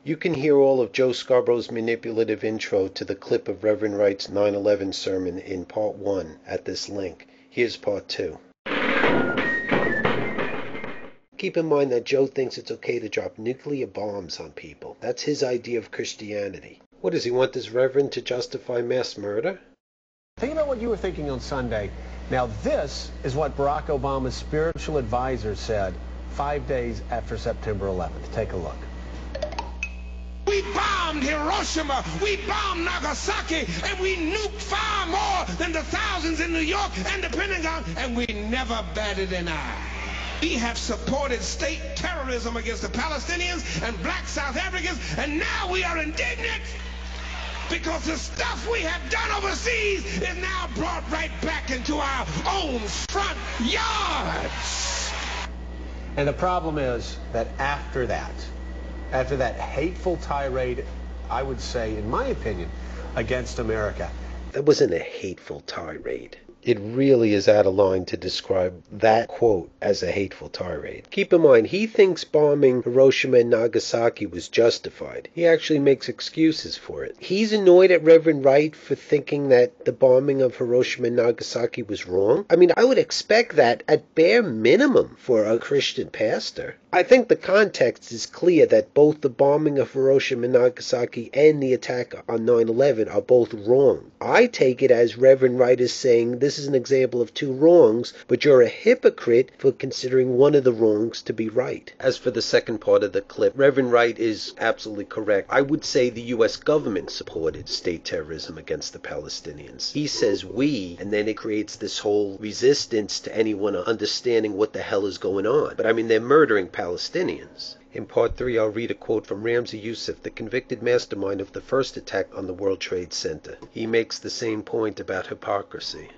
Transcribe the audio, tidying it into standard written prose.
You can hear all of Joe Scarborough's manipulative intro to the clip of Reverend Wright's 9/11 sermon in Part 1 at this link. Here's Part 2. Keep in mind that Joe thinks it's okay to drop nuclear bombs on people. That's his idea of Christianity. What does he want this reverend to justify mass murder? Think about what you were thinking on Sunday. Now this is what Barack Obama's spiritual advisor said 5 days after September 11th. Take a look. We bombed Hiroshima, we bombed Nagasaki, and we nuked far more than the thousands in New York and the Pentagon, and we never batted an eye. We have supported state terrorism against the Palestinians and black South Africans, and now we are indignant because the stuff we have done overseas is now brought right back into our own front yards. And the problem is that after that hateful tirade, I would say, in my opinion, against America. That wasn't a hateful tirade. It really is out of line to describe that quote as a hateful tirade. Keep in mind, he thinks bombing Hiroshima and Nagasaki was justified. He actually makes excuses for it. He's annoyed at Reverend Wright for thinking that the bombing of Hiroshima and Nagasaki was wrong. I mean, I would expect that at bare minimum for a Christian pastor. I think the context is clear that both the bombing of Hiroshima and Nagasaki and the attack on 9/11 are both wrong. I take it as Reverend Wright is saying this is an example of two wrongs, but you're a hypocrite for considering one of the wrongs to be right. As for the second part of the clip, Reverend Wright is absolutely correct. I would say the U.S. government supported state terrorism against the Palestinians. He says we, and then it creates this whole resistance to anyone understanding what the hell is going on. But I mean, they're murdering Palestinians. In Part 3, I'll read a quote from Ramzi Youssef, the convicted mastermind of the first attack on the World Trade Center. He makes the same point about hypocrisy.